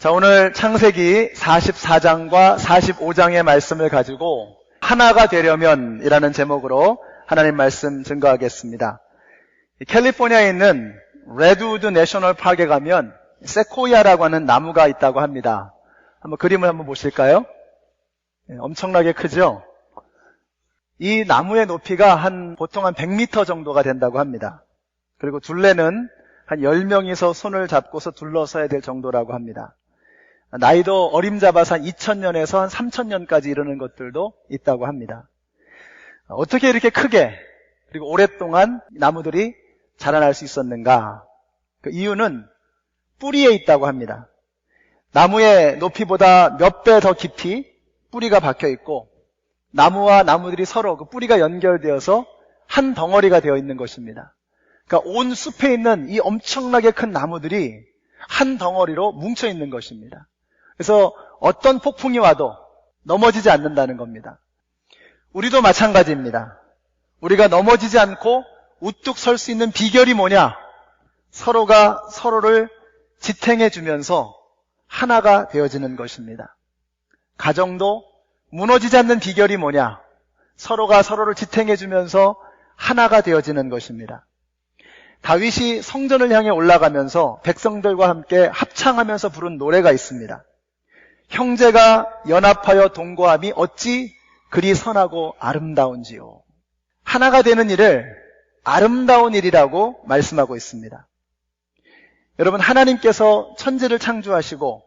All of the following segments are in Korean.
자, 오늘 창세기 44장과 45장의 말씀을 가지고 하나가 되려면 이라는 제목으로 하나님 말씀 증거하겠습니다. 캘리포니아에 있는 레드우드 내셔널 파크에 가면 세코이아라고 하는 나무가 있다고 합니다. 한번 그림을 한번 보실까요? 엄청나게 크죠? 이 나무의 높이가 보통 한 100m 정도가 된다고 합니다. 그리고 둘레는 한 10명이서 손을 잡고서 둘러서야 될 정도라고 합니다. 나이도 어림잡아서 한 2000년에서 한 3000년까지 이르는 것들도 있다고 합니다. 어떻게 이렇게 크게 그리고 오랫동안 나무들이 자라날 수 있었는가? 그 이유는 뿌리에 있다고 합니다. 나무의 높이보다 몇 배 더 깊이 뿌리가 박혀 있고 나무와 나무들이 서로 그 뿌리가 연결되어서 한 덩어리가 되어 있는 것입니다. 그러니까 온 숲에 있는 이 엄청나게 큰 나무들이 한 덩어리로 뭉쳐 있는 것입니다. 그래서 어떤 폭풍이 와도 넘어지지 않는다는 겁니다. 우리도 마찬가지입니다. 우리가 넘어지지 않고 우뚝 설 수 있는 비결이 뭐냐? 서로가 서로를 지탱해 주면서 하나가 되어지는 것입니다. 가정도 무너지지 않는 비결이 뭐냐? 서로가 서로를 지탱해 주면서 하나가 되어지는 것입니다. 다윗이 성전을 향해 올라가면서 백성들과 함께 합창하면서 부른 노래가 있습니다. 형제가 연합하여 동거함이 어찌 그리 선하고 아름다운지요. 하나가 되는 일을 아름다운 일이라고 말씀하고 있습니다. 여러분, 하나님께서 천지를 창조하시고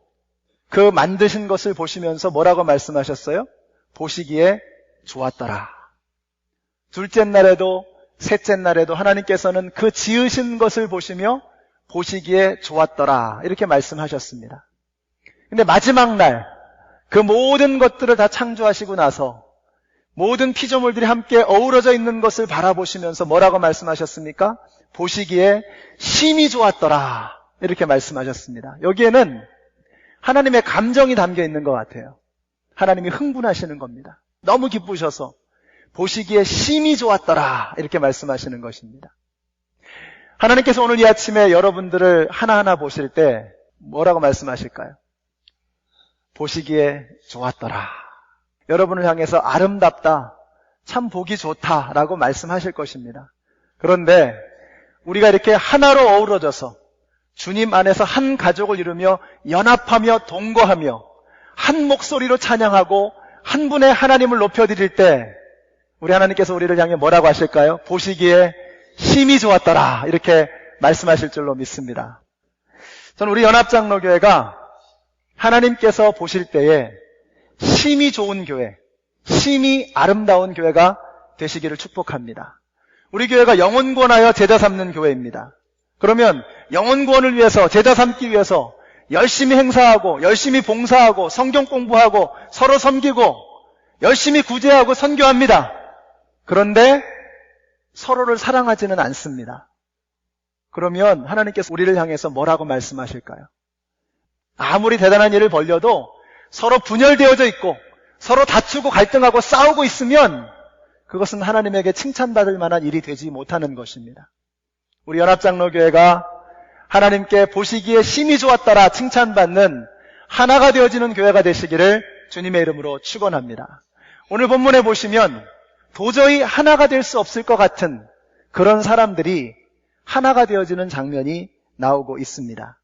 그 만드신 것을 보시면서 뭐라고 말씀하셨어요? 보시기에 좋았더라. 둘째 날에도 셋째 날에도 하나님께서는 그 지으신 것을 보시며 보시기에 좋았더라 이렇게 말씀하셨습니다. 근데 마지막 날 그 모든 것들을 다 창조하시고 나서 모든 피조물들이 함께 어우러져 있는 것을 바라보시면서 뭐라고 말씀하셨습니까? 보시기에 심히 좋았더라 이렇게 말씀하셨습니다. 여기에는 하나님의 감정이 담겨 있는 것 같아요. 하나님이 흥분하시는 겁니다. 너무 기쁘셔서 보시기에 심히 좋았더라 이렇게 말씀하시는 것입니다. 하나님께서 오늘 이 아침에 여러분들을 하나하나 보실 때 뭐라고 말씀하실까요? 보시기에 좋았더라. 여러분을 향해서 아름답다, 참 보기 좋다라고 말씀하실 것입니다. 그런데 우리가 이렇게 하나로 어우러져서 주님 안에서 한 가족을 이루며 연합하며 동거하며 한 목소리로 찬양하고 한 분의 하나님을 높여드릴 때 우리 하나님께서 우리를 향해 뭐라고 하실까요? 보시기에 심히 좋았더라 이렇게 말씀하실 줄로 믿습니다. 저는 우리 연합장로교회가 하나님께서 보실 때에 심히 좋은 교회, 심히 아름다운 교회가 되시기를 축복합니다. 우리 교회가 영혼 구원하여 제자 삼는 교회입니다. 그러면 영혼 구원을 위해서, 제자 삼기 위해서 열심히 행사하고 열심히 봉사하고 성경 공부하고 서로 섬기고 열심히 구제하고 선교합니다. 그런데 서로를 사랑하지는 않습니다. 그러면 하나님께서 우리를 향해서 뭐라고 말씀하실까요? 아무리 대단한 일을 벌려도 서로 분열되어져 있고 서로 다투고 갈등하고 싸우고 있으면 그것은 하나님에게 칭찬받을 만한 일이 되지 못하는 것입니다. 우리 연합장로교회가 하나님께 보시기에 심히 좋았더라 칭찬받는 하나가 되어지는 교회가 되시기를 주님의 이름으로 축원합니다. 오늘 본문에 보시면 도저히 하나가 될 수 없을 것 같은 그런 사람들이 하나가 되어지는 장면이 나오고 있습니다.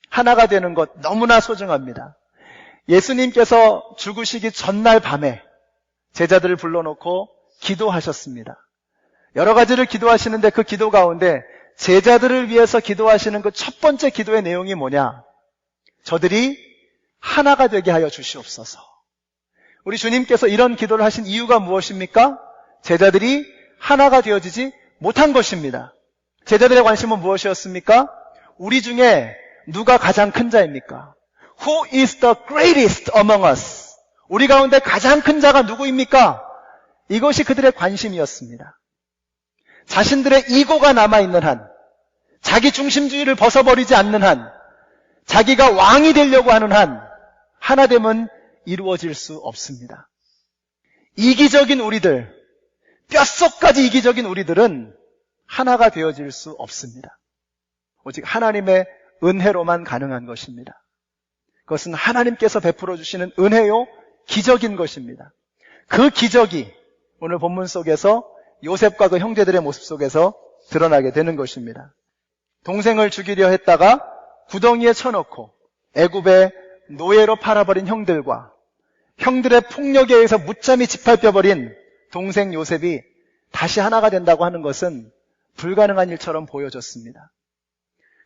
하나가 되는 것 너무나 소중합니다. 예수님께서 죽으시기 전날 밤에 제자들을 불러놓고 기도하셨습니다. 여러 가지를 기도하시는데 그 기도 가운데 제자들을 위해서 기도하시는 그 첫 번째 기도의 내용이 뭐냐? 저들이 하나가 되게 하여 주시옵소서. 우리 주님께서 이런 기도를 하신 이유가 무엇입니까? 제자들이 하나가 되어지지 못한 것입니다. 제자들의 관심은 무엇이었습니까? 우리 중에 누가 가장 큰 자입니까? Who is the greatest among us? 우리 가운데 가장 큰 자가 누구입니까? 이것이 그들의 관심이었습니다. 자신들의 이고가 남아있는 한, 자기 중심주의를 벗어버리지 않는 한, 자기가 왕이 되려고 하는 한, 하나됨은 이루어질 수 없습니다. 이기적인 우리들, 뼛속까지 이기적인 우리들은 하나가 되어질 수 없습니다. 오직 하나님의 은혜로만 가능한 것입니다. 그것은 하나님께서 베풀어 주시는 은혜요, 기적인 것입니다. 그 기적이 오늘 본문 속에서 요셉과 그 형제들의 모습 속에서 드러나게 되는 것입니다. 동생을 죽이려 했다가 구덩이에 쳐넣고 애굽의 노예로 팔아버린 형들과 형들의 폭력에 의해서 무참히 짓밟혀버린 동생 요셉이 다시 하나가 된다고 하는 것은 불가능한 일처럼 보여졌습니다.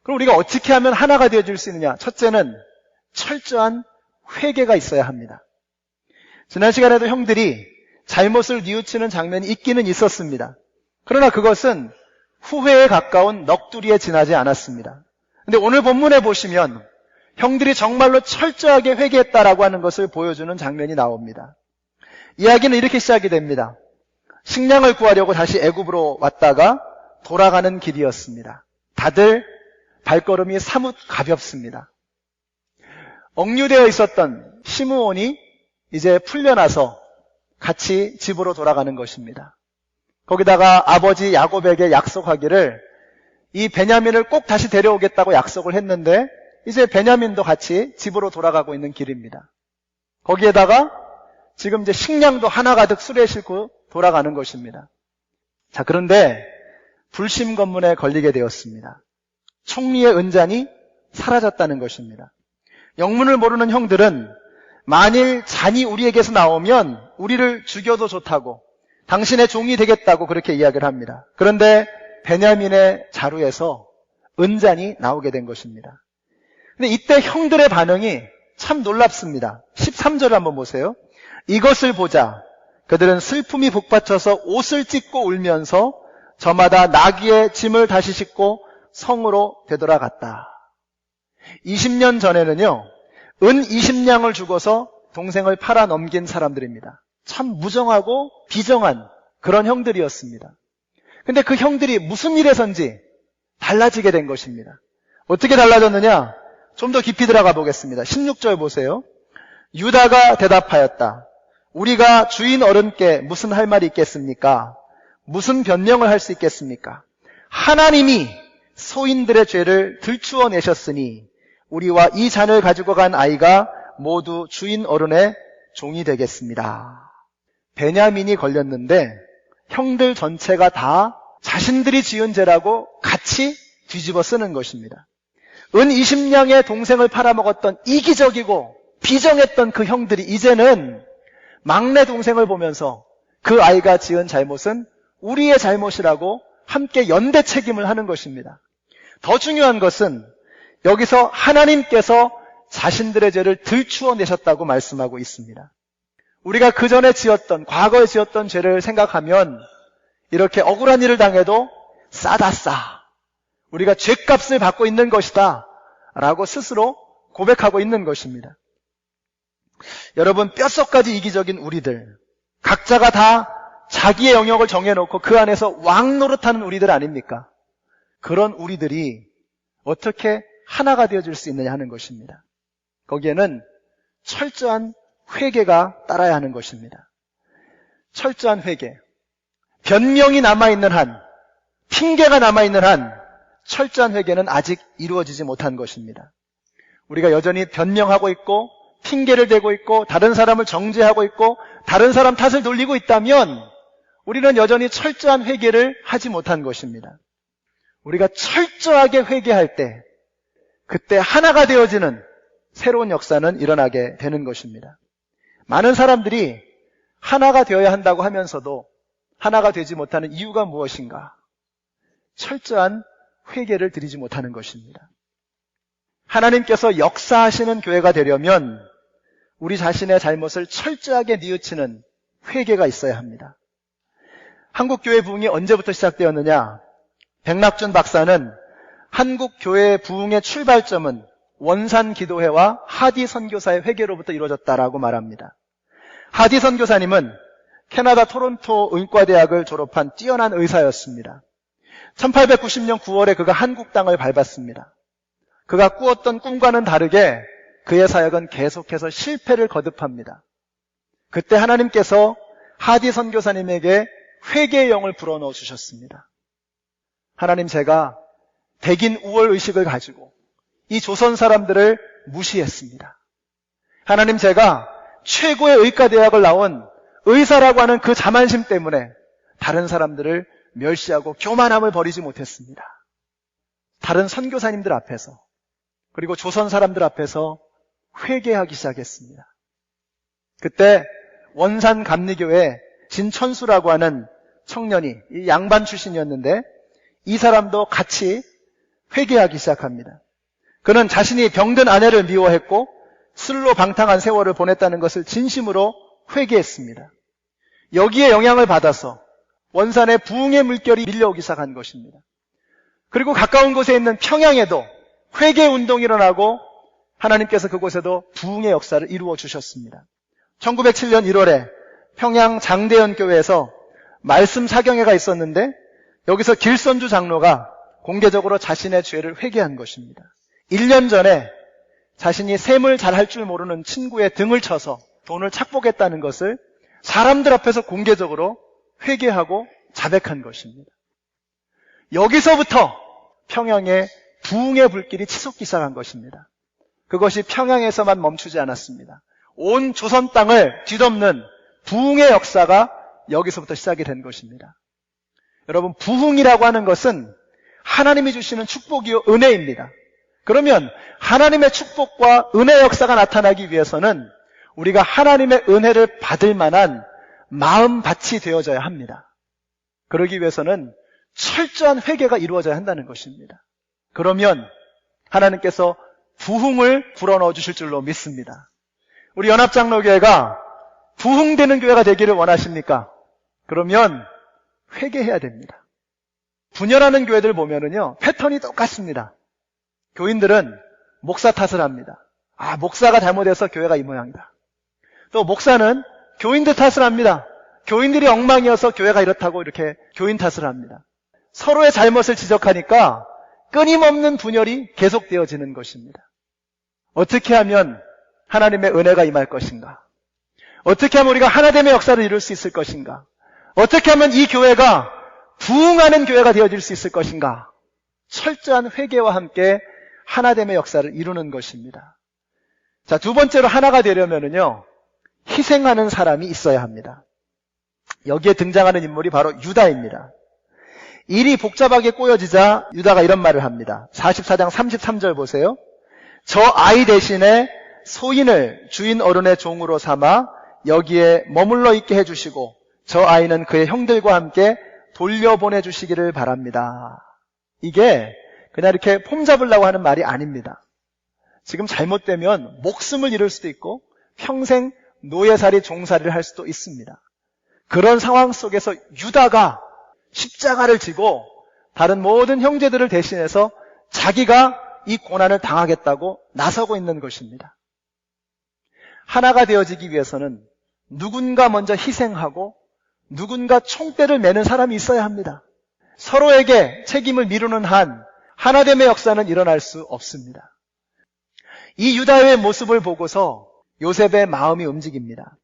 그럼 우리가 어떻게 하면 하나가 되어줄 수 있느냐? 첫째는 철저한 회개가 있어야 합니다. 지난 시간에도 형들이 잘못을 뉘우치는 장면이 있기는 있었습니다. 그러나 그것은 후회에 가까운 넋두리에 지나지 않았습니다. 근데 오늘 본문에 보시면 형들이 정말로 철저하게 회개했다라고 하는 것을 보여주는 장면이 나옵니다. 이야기는 이렇게 시작이 됩니다. 식량을 구하려고 다시 애굽으로 왔다가 돌아가는 길이었습니다. 다들 발걸음이 사뭇 가볍습니다. 억류되어 있었던 시므온이 이제 풀려나서 같이 집으로 돌아가는 것입니다. 거기다가 아버지 야곱에게 약속하기를 이 베냐민을 꼭 다시 데려오겠다고 약속을 했는데 이제 베냐민도 같이 집으로 돌아가고 있는 길입니다. 거기에다가 지금 이제 식량도 하나 가득 수레에 싣고 돌아가는 것입니다. 자, 그런데 불심검문에 걸리게 되었습니다. 총리의 은잔이 사라졌다는 것입니다. 영문을 모르는 형들은 만일 잔이 우리에게서 나오면 우리를 죽여도 좋다고, 당신의 종이 되겠다고 그렇게 이야기를 합니다. 그런데 베냐민의 자루에서 은잔이 나오게 된 것입니다. 근데 이때 형들의 반응이 참 놀랍습니다. 13절을 한번 보세요. 이것을 보자 그들은 슬픔이 북받쳐서 옷을 찢고 울면서 저마다 나귀의 짐을 다시 싣고 성으로 되돌아갔다. 20년 전에는요, 은 20냥을 주고서 동생을 팔아 넘긴 사람들입니다. 참 무정하고 비정한 그런 형들이었습니다. 근데 그 형들이 무슨 일에선지 달라지게 된 것입니다. 어떻게 달라졌느냐? 좀 더 깊이 들어가 보겠습니다. 16절 보세요. 유다가 대답하였다. 우리가 주인 어른께 무슨 할 말이 있겠습니까? 무슨 변명을 할 수 있겠습니까? 하나님이 소인들의 죄를 들추어 내셨으니 우리와 이 잔을 가지고 간 아이가 모두 주인 어른의 종이 되겠습니다. 베냐민이 걸렸는데 형들 전체가 다 자신들이 지은 죄라고 같이 뒤집어 쓰는 것입니다. 은 20냥의 동생을 팔아먹었던 이기적이고 비정했던 그 형들이 이제는 막내 동생을 보면서 그 아이가 지은 잘못은 우리의 잘못이라고 함께 연대 책임을 하는 것입니다. 더 중요한 것은 여기서 하나님께서 자신들의 죄를 들추어 내셨다고 말씀하고 있습니다. 우리가 그 전에 지었던, 과거에 지었던 죄를 생각하면 이렇게 억울한 일을 당해도 싸다 싸. 우리가 죄값을 받고 있는 것이다 라고 스스로 고백하고 있는 것입니다. 여러분, 뼛속까지 이기적인 우리들, 각자가 다 자기의 영역을 정해놓고 그 안에서 왕 노릇하는 우리들 아닙니까? 그런 우리들이 어떻게 하나가 되어줄 수 있느냐 하는 것입니다. 거기에는 철저한 회개가 따라야 하는 것입니다. 철저한 회개. 변명이 남아있는 한, 핑계가 남아있는 한 철저한 회개는 아직 이루어지지 못한 것입니다. 우리가 여전히 변명하고 있고 핑계를 대고 있고 다른 사람을 정죄하고 있고 다른 사람 탓을 돌리고 있다면 우리는 여전히 철저한 회개를 하지 못한 것입니다. 우리가 철저하게 회개할 때 그때 하나가 되어지는 새로운 역사는 일어나게 되는 것입니다. 많은 사람들이 하나가 되어야 한다고 하면서도 하나가 되지 못하는 이유가 무엇인가? 철저한 회개를 드리지 못하는 것입니다. 하나님께서 역사하시는 교회가 되려면 우리 자신의 잘못을 철저하게 뉘우치는 회개가 있어야 합니다. 한국교회 부흥이 언제부터 시작되었느냐? 백낙준 박사는 한국교회 부흥의 출발점은 원산기도회와 하디 선교사의 회개로부터 이루어졌다라고 말합니다. 하디 선교사님은 캐나다 토론토 의과대학을 졸업한 뛰어난 의사였습니다. 1890년 9월에 그가 한국 땅을 밟았습니다. 그가 꾸었던 꿈과는 다르게 그의 사역은 계속해서 실패를 거듭합니다. 그때 하나님께서 하디 선교사님에게 회개의 영을 불어넣어 주셨습니다. 하나님, 제가 백인 우월의식을 가지고 이 조선 사람들을 무시했습니다. 하나님, 제가 최고의 의과대학을 나온 의사라고 하는 그 자만심 때문에 다른 사람들을 멸시하고 교만함을 버리지 못했습니다. 다른 선교사님들 앞에서, 그리고 조선 사람들 앞에서 회개하기 시작했습니다. 그때 원산 감리교회 진천수라고 하는 청년이, 이 양반 출신이었는데, 이 사람도 같이 회개하기 시작합니다. 그는 자신이 병든 아내를 미워했고 술로 방탕한 세월을 보냈다는 것을 진심으로 회개했습니다. 여기에 영향을 받아서 원산에 부흥의 물결이 밀려오기 시작한 것입니다. 그리고 가까운 곳에 있는 평양에도 회개 운동이 일어나고 하나님께서 그곳에도 부흥의 역사를 이루어 주셨습니다. 1907년 1월에 평양 장대현 교회에서 말씀 사경회가 있었는데, 여기서 길선주 장로가 공개적으로 자신의 죄를 회개한 것입니다. 1년 전에 자신이 셈을 잘할 줄 모르는 친구의 등을 쳐서 돈을 착복했다는 것을 사람들 앞에서 공개적으로 회개하고 자백한 것입니다. 여기서부터 평양에 부흥의 불길이 치솟기 시작한 것입니다. 그것이 평양에서만 멈추지 않았습니다. 온 조선 땅을 뒤덮는 부흥의 역사가 여기서부터 시작이 된 것입니다. 여러분, 부흥이라고 하는 것은 하나님이 주시는 축복이요 은혜입니다. 그러면 하나님의 축복과 은혜의 역사가 나타나기 위해서는 우리가 하나님의 은혜를 받을 만한 마음밭이 되어져야 합니다. 그러기 위해서는 철저한 회개가 이루어져야 한다는 것입니다. 그러면 하나님께서 부흥을 불어넣어 주실 줄로 믿습니다. 우리 연합장로교회가 부흥되는 교회가 되기를 원하십니까? 그러면 회개해야 됩니다. 분열하는 교회들 보면은요, 패턴이 똑같습니다. 교인들은 목사 탓을 합니다. 목사가 잘못해서 교회가 이 모양이다. 또 목사는 교인들 탓을 합니다. 교인들이 엉망이어서 교회가 이렇다고 이렇게 교인 탓을 합니다. 서로의 잘못을 지적하니까 끊임없는 분열이 계속되어지는 것입니다. 어떻게 하면 하나님의 은혜가 임할 것인가? 어떻게 하면 우리가 하나됨의 역사를 이룰 수 있을 것인가? 어떻게 하면 이 교회가 부흥하는 교회가 되어질 수 있을 것인가? 철저한 회개와 함께 하나됨의 역사를 이루는 것입니다. 자, 두 번째로 하나가 되려면은요, 희생하는 사람이 있어야 합니다. 여기에 등장하는 인물이 바로 유다입니다. 일이 복잡하게 꼬여지자 유다가 이런 말을 합니다. 44장 33절 보세요. 저 아이 대신에 소인을 주인 어른의 종으로 삼아 여기에 머물러 있게 해주시고 저 아이는 그의 형들과 함께 돌려보내주시기를 바랍니다. 이게 그냥 이렇게 폼 잡으려고 하는 말이 아닙니다. 지금 잘못되면 목숨을 잃을 수도 있고 평생 노예살이 종살이를 할 수도 있습니다. 그런 상황 속에서 유다가 십자가를 지고 다른 모든 형제들을 대신해서 자기가 이 고난을 당하겠다고 나서고 있는 것입니다. 하나가 되어지기 위해서는 누군가 먼저 희생하고 누군가 총대를 매는 사람이 있어야 합니다. 서로에게 책임을 미루는 한 하나됨의 역사는 일어날 수 없습니다. 이 유다의 모습을 보고서 요셉의 마음이 움직입니다.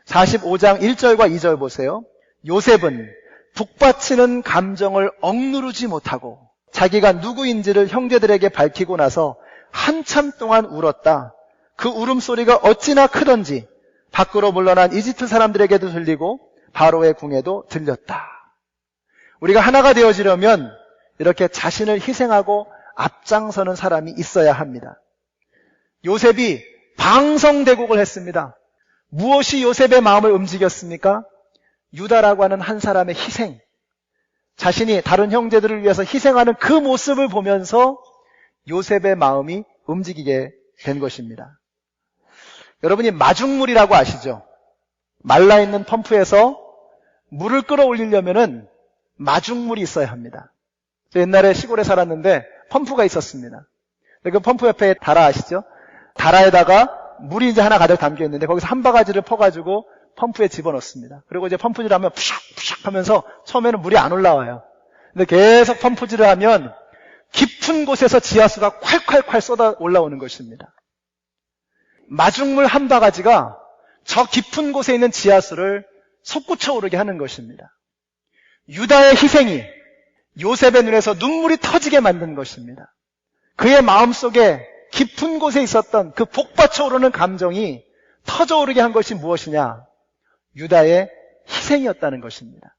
45장 1절과 2절 보세요. 요셉은 북받치는 감정을 억누르지 못하고 자기가 누구인지를 형제들에게 밝히고 나서 한참 동안 울었다. 그 울음소리가 어찌나 크던지 밖으로 물러난 이집트 사람들에게도 들리고 바로의 궁에도 들렸다. 우리가 하나가 되어지려면 이렇게 자신을 희생하고 앞장서는 사람이 있어야 합니다. 요셉이 방성대곡을 했습니다. 무엇이 요셉의 마음을 움직였습니까? 유다라고 하는 한 사람의 희생, 자신이 다른 형제들을 위해서 희생하는 그 모습을 보면서 요셉의 마음이 움직이게 된 것입니다. 여러분이 마중물이라고 아시죠? 말라있는 펌프에서 물을 끌어올리려면은 마중물이 있어야 합니다. 저 옛날에 시골에 살았는데 펌프가 있었습니다. 그 펌프 옆에 다라 아시죠? 다라에다가 물이 이제 하나 가득 담겨 있는데 거기서 한 바가지를 퍼가지고 펌프에 집어넣습니다. 그리고 이제 펌프질을 하면 푸샥푸샥 하면서 처음에는 물이 안 올라와요. 근데 계속 펌프질을 하면 깊은 곳에서 지하수가 콸콸콸 쏟아 올라오는 것입니다. 마중물 한 바가지가 저 깊은 곳에 있는 지하수를 솟구쳐 오르게 하는 것입니다. 유다의 희생이 요셉의 눈에서 눈물이 터지게 만든 것입니다. 그의 마음속에 깊은 곳에 있었던 그 복받쳐 오르는 감정이 터져오르게 한 것이 무엇이냐? 유다의 희생이었다는 것입니다.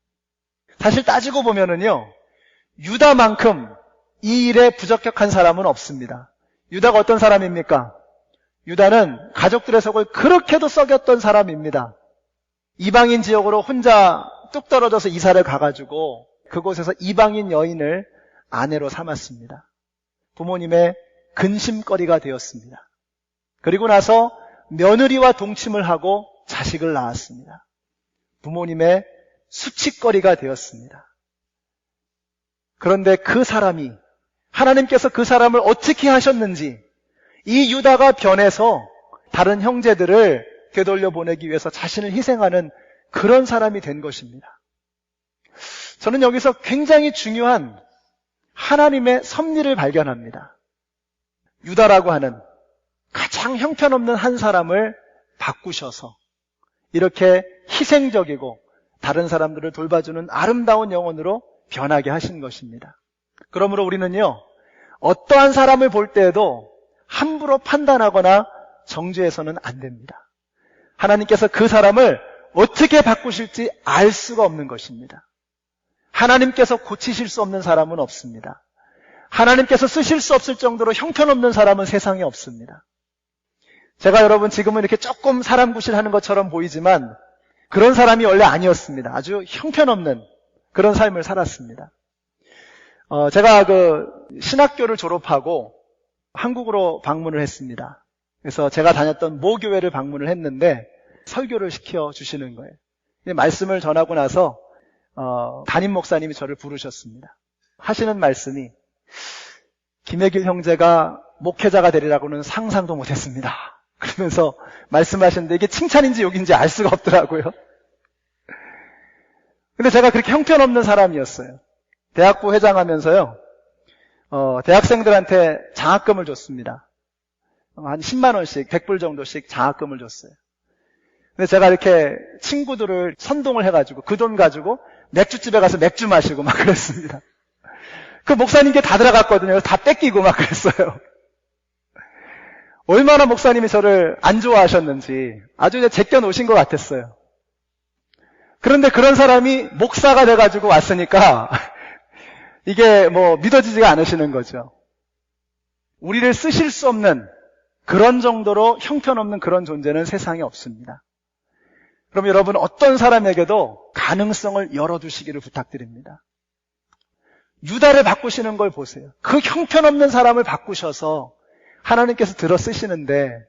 사실 따지고 보면은요, 유다만큼 이 일에 부적격한 사람은 없습니다. 유다가 어떤 사람입니까? 유다는 가족들의 속을 그렇게도 썩였던 사람입니다. 이방인 지역으로 혼자 뚝 떨어져서 이사를 가가지고 그곳에서 이방인 여인을 아내로 삼았습니다. 부모님의 근심거리가 되었습니다. 그리고 나서 며느리와 동침을 하고 자식을 낳았습니다. 부모님의 수치거리가 되었습니다. 그런데 그 사람이, 하나님께서 그 사람을 어떻게 하셨는지, 이 유다가 변해서 다른 형제들을 되돌려 보내기 위해서 자신을 희생하는 그런 사람이 된 것입니다. 저는 여기서 굉장히 중요한 하나님의 섭리를 발견합니다. 유다라고 하는 가장 형편없는 한 사람을 바꾸셔서 이렇게 희생적이고 다른 사람들을 돌봐주는 아름다운 영혼으로 변하게 하신 것입니다. 그러므로 우리는요, 어떠한 사람을 볼 때에도 함부로 판단하거나 정죄해서는 안 됩니다. 하나님께서 그 사람을 어떻게 바꾸실지 알 수가 없는 것입니다. 하나님께서 고치실 수 없는 사람은 없습니다. 하나님께서 쓰실 수 없을 정도로 형편없는 사람은 세상에 없습니다. 제가 여러분 지금은 이렇게 조금 사람 구실하는 것처럼 보이지만 그런 사람이 원래 아니었습니다. 아주 형편없는 그런 삶을 살았습니다. 제가 신학교를 졸업하고 한국으로 방문을 했습니다. 그래서 제가 다녔던 모교회를 방문을 했는데 설교를 시켜주시는 거예요. 말씀을 전하고 나서 담임 목사님이 저를 부르셨습니다. 하시는 말씀이, 김혜길 형제가 목회자가 되리라고는 상상도 못했습니다. 그러면서 말씀하셨는데 이게 칭찬인지 욕인지 알 수가 없더라고요. 근데 제가 그렇게 형편없는 사람이었어요. 대학부 회장하면서요, 대학생들한테 장학금을 줬습니다. 한 10만 원씩, 100불 정도씩 장학금을 줬어요. 근데 제가 이렇게 친구들을 선동을 해가지고 그 돈 가지고 맥주집에 가서 맥주 마시고 막 그랬습니다. 그 목사님께 다 들어갔거든요. 다 뺏기고 막 그랬어요. 얼마나 목사님이 저를 안 좋아하셨는지 아주 이제 제껴 놓으신 것 같았어요. 그런데 그런 사람이 목사가 돼가지고 왔으니까 이게 믿어지지가 않으시는 거죠. 우리를 쓰실 수 없는 그런 정도로 형편없는 그런 존재는 세상에 없습니다. 그럼 여러분 어떤 사람에게도 가능성을 열어두시기를 부탁드립니다. 유다를 바꾸시는 걸 보세요. 그 형편없는 사람을 바꾸셔서 하나님께서 들어 쓰시는데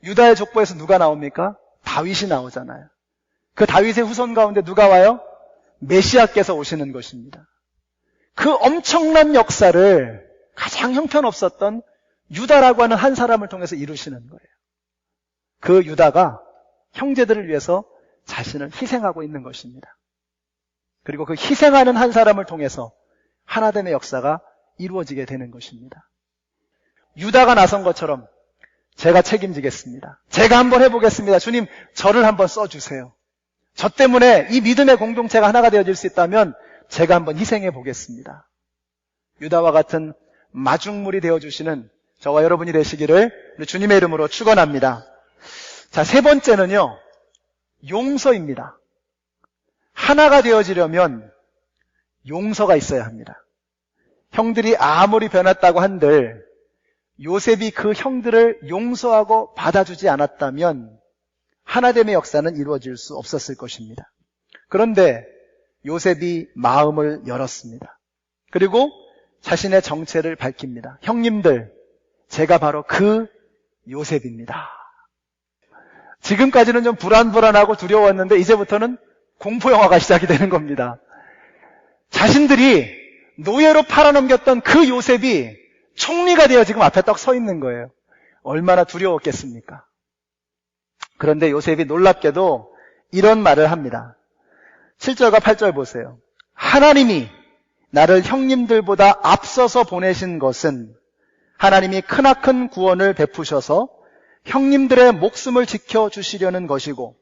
유다의 족보에서 누가 나옵니까? 다윗이 나오잖아요. 그 다윗의 후손 가운데 누가 와요? 메시아께서 오시는 것입니다. 그 엄청난 역사를 가장 형편없었던 유다라고 하는 한 사람을 통해서 이루시는 거예요. 그 유다가 형제들을 위해서 자신을 희생하고 있는 것입니다. 그리고 그 희생하는 한 사람을 통해서 하나됨의 역사가 이루어지게 되는 것입니다. 유다가 나선 것처럼 제가 책임지겠습니다. 제가 한번 해보겠습니다. 주님, 저를 한번 써주세요. 저 때문에 이 믿음의 공동체가 하나가 되어질 수 있다면 제가 한번 희생해 보겠습니다. 유다와 같은 마중물이 되어주시는 저와 여러분이 되시기를 주님의 이름으로 축원합니다. 자, 세 번째는요, 용서입니다. 하나가 되어지려면 용서가 있어야 합니다. 형들이 아무리 변했다고 한들 요셉이 그 형들을 용서하고 받아주지 않았다면 하나됨의 역사는 이루어질 수 없었을 것입니다. 그런데 요셉이 마음을 열었습니다. 그리고 자신의 정체를 밝힙니다. 형님들, 제가 바로 그 요셉입니다. 지금까지는 좀 불안하고 두려웠는데 이제부터는 공포영화가 시작이 되는 겁니다. 자신들이 노예로 팔아넘겼던 그 요셉이 총리가 되어 지금 앞에 딱 서 있는 거예요. 얼마나 두려웠겠습니까? 그런데 요셉이 놀랍게도 이런 말을 합니다. 7절과 8절 보세요. 하나님이 나를 형님들보다 앞서서 보내신 것은 하나님이 크나큰 구원을 베푸셔서 형님들의 목숨을 지켜주시려는 것이고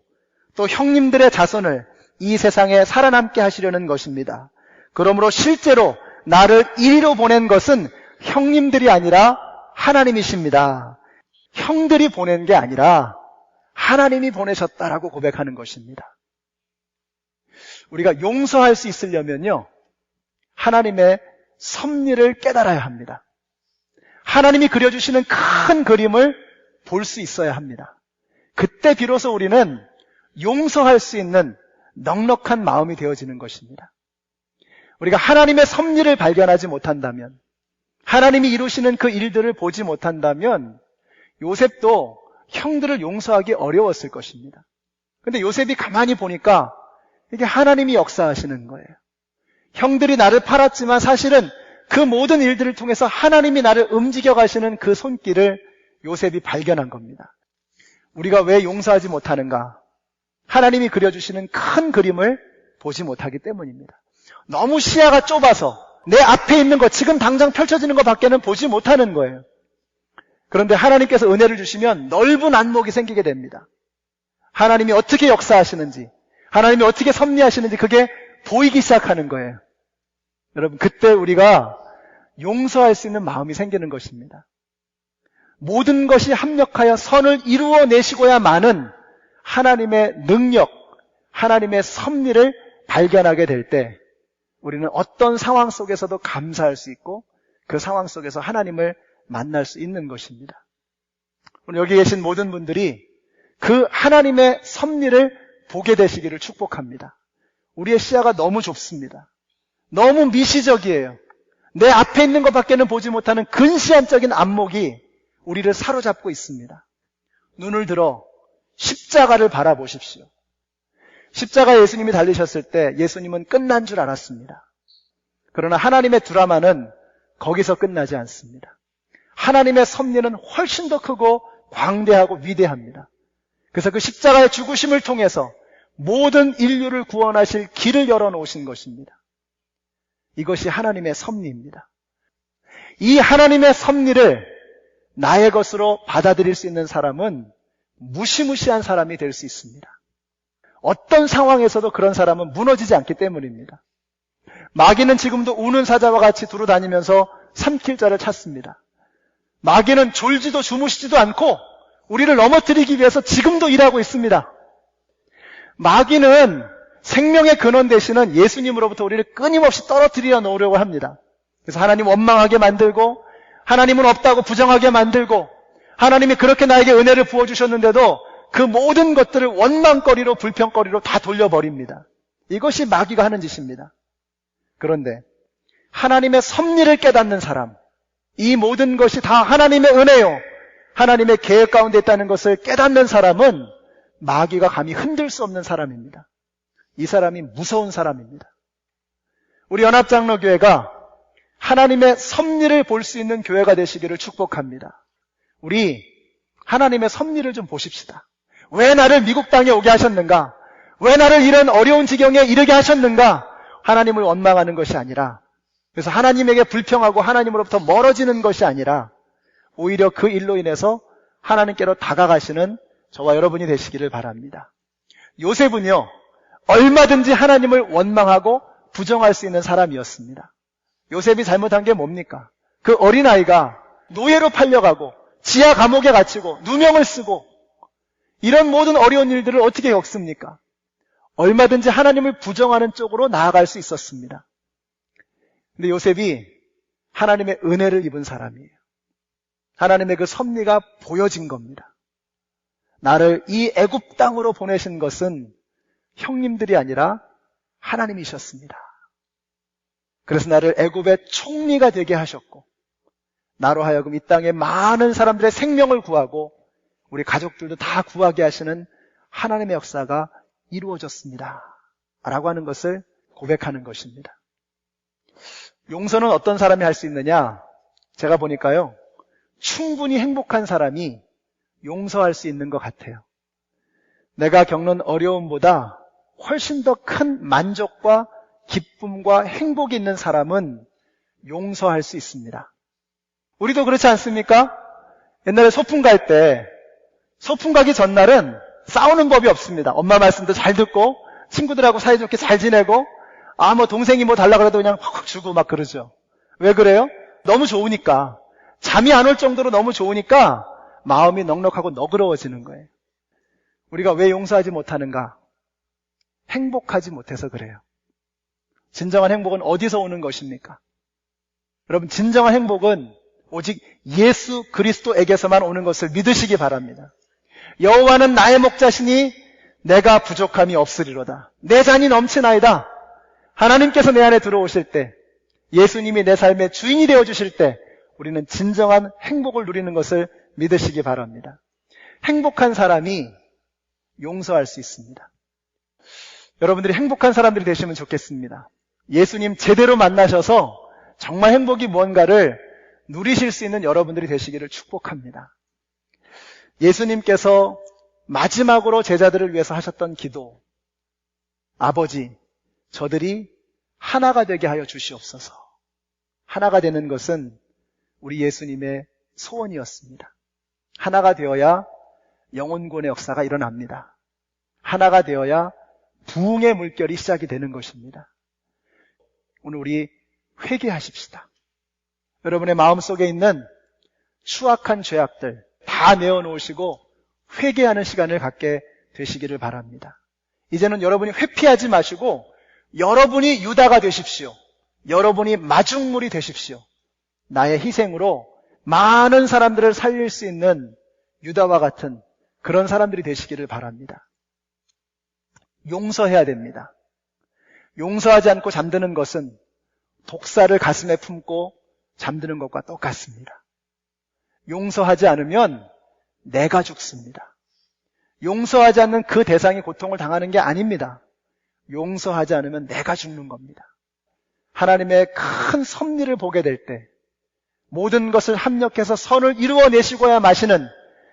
또 형님들의 자손을 이 세상에 살아남게 하시려는 것입니다. 그러므로 실제로 나를 이리로 보낸 것은 형님들이 아니라 하나님이십니다. 형들이 보낸 게 아니라 하나님이 보내셨다라고 고백하는 것입니다. 우리가 용서할 수 있으려면요, 하나님의 섭리를 깨달아야 합니다. 하나님이 그려주시는 큰 그림을 볼 수 있어야 합니다. 그때 비로소 우리는 용서할 수 있는 넉넉한 마음이 되어지는 것입니다. 우리가 하나님의 섭리를 발견하지 못한다면, 하나님이 이루시는 그 일들을 보지 못한다면 요셉도 형들을 용서하기 어려웠을 것입니다. 근데 요셉이 가만히 보니까 이게 하나님이 역사하시는 거예요. 형들이 나를 팔았지만 사실은 그 모든 일들을 통해서 하나님이 나를 움직여 가시는 그 손길을 요셉이 발견한 겁니다. 우리가 왜 용서하지 못하는가? 하나님이 그려주시는 큰 그림을 보지 못하기 때문입니다. 너무 시야가 좁아서 내 앞에 있는 것, 지금 당장 펼쳐지는 것 밖에는 보지 못하는 거예요. 그런데 하나님께서 은혜를 주시면 넓은 안목이 생기게 됩니다. 하나님이 어떻게 역사하시는지, 하나님이 어떻게 섭리하시는지 그게 보이기 시작하는 거예요. 여러분, 그때 우리가 용서할 수 있는 마음이 생기는 것입니다. 모든 것이 합력하여 선을 이루어내시고야만은 하나님의 능력, 하나님의 섭리를 발견하게 될 때 우리는 어떤 상황 속에서도 감사할 수 있고 그 상황 속에서 하나님을 만날 수 있는 것입니다. 오늘 여기 계신 모든 분들이 그 하나님의 섭리를 보게 되시기를 축복합니다. 우리의 시야가 너무 좁습니다. 너무 미시적이에요. 내 앞에 있는 것밖에는 보지 못하는 근시안적인 안목이 우리를 사로잡고 있습니다. 눈을 들어 십자가를 바라보십시오. 십자가에 예수님이 달리셨을 때 예수님은 끝난 줄 알았습니다. 그러나 하나님의 드라마는 거기서 끝나지 않습니다. 하나님의 섭리는 훨씬 더 크고 광대하고 위대합니다. 그래서 그 십자가의 죽으심을 통해서 모든 인류를 구원하실 길을 열어놓으신 것입니다. 이것이 하나님의 섭리입니다. 이 하나님의 섭리를 나의 것으로 받아들일 수 있는 사람은 무시무시한 사람이 될 수 있습니다. 어떤 상황에서도 그런 사람은 무너지지 않기 때문입니다. 마귀는 지금도 우는 사자와 같이 두루다니면서 삼킬 자를 찾습니다. 마귀는 졸지도 주무시지도 않고 우리를 넘어뜨리기 위해서 지금도 일하고 있습니다. 마귀는 생명의 근원 되시는 예수님으로부터 우리를 끊임없이 떨어뜨려 놓으려고 합니다. 그래서 하나님 원망하게 만들고, 하나님은 없다고 부정하게 만들고, 하나님이 그렇게 나에게 은혜를 부어주셨는데도 그 모든 것들을 원망거리로, 불평거리로 다 돌려버립니다. 이것이 마귀가 하는 짓입니다. 그런데 하나님의 섭리를 깨닫는 사람, 이 모든 것이 다 하나님의 은혜요, 하나님의 계획 가운데 있다는 것을 깨닫는 사람은 마귀가 감히 흔들 수 없는 사람입니다. 이 사람이 무서운 사람입니다. 우리 연합장로교회가 하나님의 섭리를 볼 수 있는 교회가 되시기를 축복합니다. 우리 하나님의 섭리를 좀 보십시다. 왜 나를 미국 땅에 오게 하셨는가? 왜 나를 이런 어려운 지경에 이르게 하셨는가? 하나님을 원망하는 것이 아니라, 그래서 하나님에게 불평하고 하나님으로부터 멀어지는 것이 아니라 오히려 그 일로 인해서 하나님께로 다가가시는 저와 여러분이 되시기를 바랍니다. 요셉은요, 얼마든지 하나님을 원망하고 부정할 수 있는 사람이었습니다. 요셉이 잘못한 게 뭡니까? 그 어린아이가 노예로 팔려가고 지하 감옥에 갇히고 누명을 쓰고 이런 모든 어려운 일들을 어떻게 겪습니까? 얼마든지 하나님을 부정하는 쪽으로 나아갈 수 있었습니다. 근데 요셉이 하나님의 은혜를 입은 사람이에요. 하나님의 그 섭리가 보여진 겁니다. 나를 이 애굽 땅으로 보내신 것은 형님들이 아니라 하나님이셨습니다. 그래서 나를 애굽의 총리가 되게 하셨고, 나로 하여금 이 땅에 많은 사람들의 생명을 구하고 우리 가족들도 다 구하게 하시는 하나님의 역사가 이루어졌습니다. 라고 하는 것을 고백하는 것입니다. 용서는 어떤 사람이 할 수 있느냐? 제가 보니까요, 충분히 행복한 사람이 용서할 수 있는 것 같아요. 내가 겪는 어려움보다 훨씬 더 큰 만족과 기쁨과 행복이 있는 사람은 용서할 수 있습니다. 우리도 그렇지 않습니까? 옛날에 소풍 갈 때, 소풍 가기 전날은 싸우는 법이 없습니다. 엄마 말씀도 잘 듣고 친구들하고 사이좋게 잘 지내고, 뭐 동생이 뭐 달라고 해도 그냥 확 주고 막 그러죠. 왜 그래요? 너무 좋으니까. 잠이 안 올 정도로 너무 좋으니까 마음이 넉넉하고 너그러워지는 거예요. 우리가 왜 용서하지 못하는가? 행복하지 못해서 그래요. 진정한 행복은 어디서 오는 것입니까? 여러분, 진정한 행복은 오직 예수 그리스도에게서만 오는 것을 믿으시기 바랍니다. 여호와는 나의 목자시니 내가 부족함이 없으리로다. 내 잔이 넘치나이다. 하나님께서 내 안에 들어오실 때, 예수님이 내 삶의 주인이 되어주실 때 우리는 진정한 행복을 누리는 것을 믿으시기 바랍니다. 행복한 사람이 용서할 수 있습니다. 여러분들이 행복한 사람들이 되시면 좋겠습니다. 예수님 제대로 만나셔서 정말 행복이 뭔가를 누리실 수 있는 여러분들이 되시기를 축복합니다. 예수님께서 마지막으로 제자들을 위해서 하셨던 기도, 아버지, 저들이 하나가 되게 하여 주시옵소서. 하나가 되는 것은 우리 예수님의 소원이었습니다. 하나가 되어야 영혼구원의 역사가 일어납니다. 하나가 되어야 부흥의 물결이 시작이 되는 것입니다. 오늘 우리 회개하십시다. 여러분의 마음속에 있는 추악한 죄악들 다 내어놓으시고 회개하는 시간을 갖게 되시기를 바랍니다. 이제는 여러분이 회피하지 마시고 여러분이 유다가 되십시오. 여러분이 마중물이 되십시오. 나의 희생으로 많은 사람들을 살릴 수 있는 유다와 같은 그런 사람들이 되시기를 바랍니다. 용서해야 됩니다. 용서하지 않고 잠드는 것은 독사를 가슴에 품고 잠드는 것과 똑같습니다. 용서하지 않으면 내가 죽습니다. 용서하지 않는 그 대상이 고통을 당하는 게 아닙니다. 용서하지 않으면 내가 죽는 겁니다. 하나님의 큰 섭리를 보게 될 때 모든 것을 합력해서 선을 이루어내시고야 마시는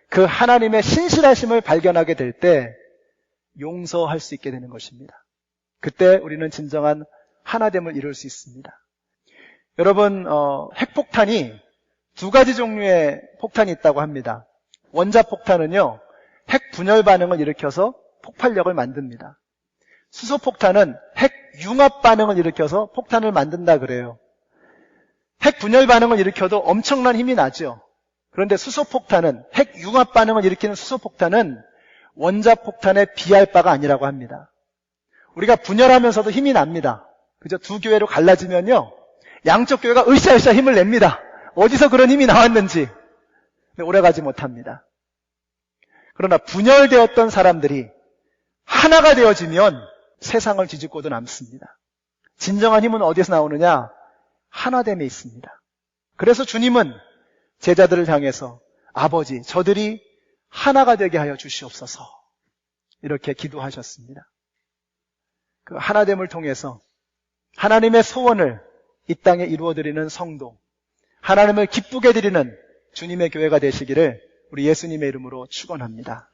그 하나님의 신실하심을 발견하게 될 때 용서할 수 있게 되는 것입니다. 그때 우리는 진정한 하나됨을 이룰 수 있습니다. 여러분, 핵폭탄이 두 가지 종류의 폭탄이 있다고 합니다. 원자폭탄은요, 핵 분열 반응을 일으켜서 폭발력을 만듭니다. 수소폭탄은 핵 융합 반응을 일으켜서 폭탄을 만든다 그래요. 핵 분열 반응을 일으켜도 엄청난 힘이 나죠. 그런데 수소폭탄은, 핵 융합 반응을 일으키는 수소폭탄은 원자폭탄에 비할 바가 아니라고 합니다. 우리가 분열하면서도 힘이 납니다. 그죠? 두 교회로 갈라지면요, 양쪽 교회가 으쌰으쌰 힘을 냅니다. 어디서 그런 힘이 나왔는지. 근데 오래가지 못합니다. 그러나 분열되었던 사람들이 하나가 되어지면 세상을 뒤집고도 남습니다. 진정한 힘은 어디서 나오느냐? 하나됨에 있습니다. 그래서 주님은 제자들을 향해서 아버지, 저들이 하나가 되게 하여 주시옵소서 이렇게 기도하셨습니다. 그 하나됨을 통해서 하나님의 소원을 이 땅에 이루어드리는 성도, 하나님을 기쁘게 드리는 주님의 교회가 되시기를 우리 예수님의 이름으로 축원합니다.